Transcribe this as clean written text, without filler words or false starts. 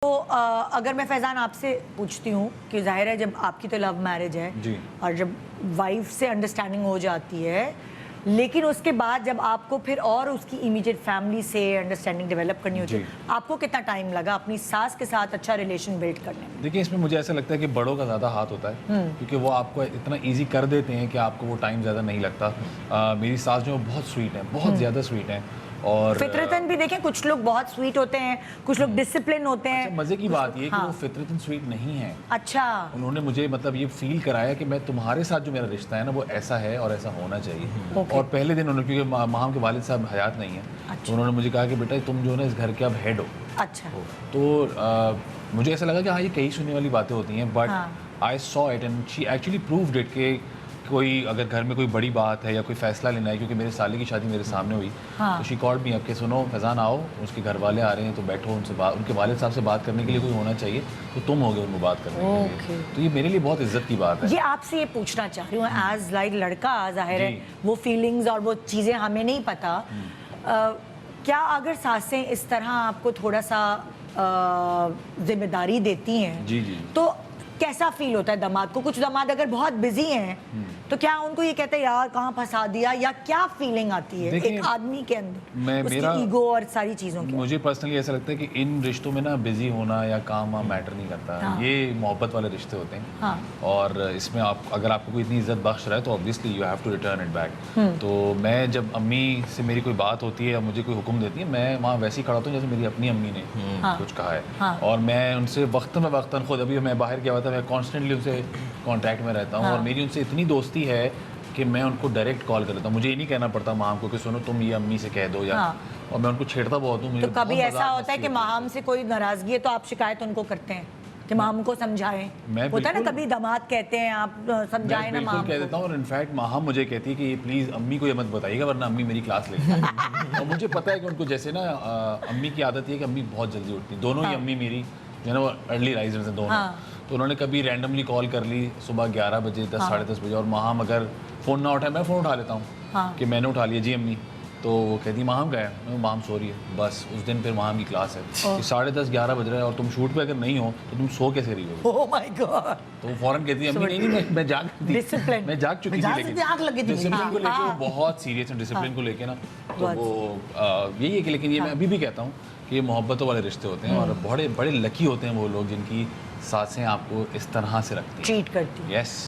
तो अगर मैं फैज़ान आपसे पूछती हूँ कि जाहिर है जब आपकी तो लव मैरिज है जी। और जब वाइफ से अंडरस्टैंडिंग हो जाती है, लेकिन उसके बाद जब आपको फिर और उसकी इमीडिएट फैमिली से अंडरस्टैंडिंग डेवलप करनी होती है, आपको कितना टाइम लगा अपनी सास के साथ अच्छा रिलेशन बिल्ड करने में? देखिए, इसमें मुझे ऐसा लगता है कि बड़ों का ज़्यादा हाथ होता है, क्योंकि वो आपको इतना ईज़ी कर देते हैं कि आपको वो टाइम ज़्यादा नहीं लगता। मेरी सास जो है बहुत स्वीट है, बहुत ज़्यादा स्वीट हैं। और फितरतन भी देखें, कुछ लोग बहुत स्वीट होते हैं, कुछ लोग डिसिप्लिन होते हैं। अच्छा, मज़े की बात ये है कि हाँ। वो फितरतन स्वीट नहीं है। अच्छा। उन्होंने मुझे मतलब ये फ़ील कराया कि मैं तुम्हारे साथ जो मेरा रिश्ता है ना, वो ऐसा है और ऐसा होना चाहिए। ओके। और पहले दिन उन्होंने, क्योंकि माम के वालिद साहब हयात नहीं है, अच्छा। तो उन्होंने मुझे कहा कि बेटा तुम जो है ना इस घर के अब हेड हो। अच्छा। तो मुझे ऐसा लगा कि हाँ, ये कई सुनने वाली बातें होती हैं, but I saw it and she actually proved it कि कोई अगर घर में कोई बड़ी बात है या कोई फैसला लेना है, क्योंकि मेरे साले की शादी मेरे सामने हुई, तो शी कॉल्ड मी, अब के सुनो फैज़ान आओ, उसके घर वाले आ रहे हैं तो बैठो, उनसे बात, उनके वालिद साहब से बात करने के लिए कोई होना चाहिए, तो तुम होगे उनको बात करने के लिए। तो ये मेरे लिए बहुत इज्जत की बात है। ये आपसे ये पूछना चाह रही हूँ एज लाइक लड़का, जाहिर है जी। वो फीलिंग्स और वो चीज़ें हमें नहीं पता। क्या अगर सासें इस तरह आपको थोड़ा सा जिम्मेदारी देती हैं, जी जी। तो कैसा फील होता है दामाद को? कुछ दामाद अगर बहुत बिजी हैं तो क्या उनको ये कहते हैं यार कहाँ फंसा दिया, या क्या फीलिंग आती है एक आदमी के अंदर, उसकी ईगो और सारी चीज़ों की? मुझे पर्सनली ऐसा लगता है कि इन रिश्तों में ना बिजी होना या काम वाम मैटर नहीं करता। हाँ। ये मोहब्बत वाले रिश्ते होते हैं। हाँ। और इसमें आप अगर आपको कोई इतनी इज्जत बख्श रहा है तो obviously you have to return it back. तो मैं जब अम्मी से मेरी कोई बात होती है या मुझे कोई हुक्म देती है, मैं वहाँ वैसे ही खड़ा होता हूँ जैसे मेरी अपनी अम्मी ने कुछ कहा है। हाँ। और मैं उनसे वक्तन खुद, अभी मैं बाहर गया हुआ था, मैं कॉन्स्टेंटली उनसे कॉन्टैक्ट में रहता हूँ। और मेरी उनसे इतनी दोस्ती है कि मैं उनको डायरेक्ट कॉल कर लेता हूँ, मुझे ये नहीं कहना पड़ता माम को कि सुनो तुम ये अम्मी से कह दो या। और मैं उनको छेड़ता बहुत हूँ। तो कभी ऐसा होता है कि माम से कोई नाराजगी है तो आप शिकायत उनको करते हैं कि माम को समझाएं? होता है ना, कभी दामाद कहते हैं आप समझाएं ना माम को। कह देता हूँ। और इनफैक्ट माम मुझे कहती है कि प्लीज़ अम्मी को ये मत बताइएगा वरना अम्मी मेरी क्लास लेगी। और मुझे पता है कि उनको जैसे ना अम्मी की आदत है कि अम्मी बहुत जल्दी उठती, दोनों ही अम्मी मेरी जो है ना वो अर्ली राइजर्स हैं दोनों। तो उन्होंने कभी रैंडमली कॉल कर ली सुबह 11 बजे, 10 साढ़े 10 बजे, और माम अगर फ़ोन ना उठाए मैं फ़ोन उठा लेता हूँ कि मैंने उठा लिया जी अम्मी, तो वो कहती माम गए, माम सो रही है। बस उस दिन फिर माम की क्लास है कि 10:30 11 बज रहे हैं और तुम शूट पे अगर नहीं हो तो तुम सो कैसे रही हो? Oh my God. तो वो फौरन कहती है अम्मी नहीं मैं जाग थी, डिसिप्लिन, मैं जाग चुकी थी, लेकिन डिसिप्लिन को लेके वो बहुत सीरियस है। डिसिप्लिन को लेके ना तो वो यही है कि, लेकिन ये मैं अभी भी कहता हूँ कि ये मोहब्बतों वाले रिश्ते होते हैं और बड़े बड़े लकी होते हैं वो लोग जिनकी सासें आपको इस तरह से रखती हैं, ट्रीट करती हैं। यस।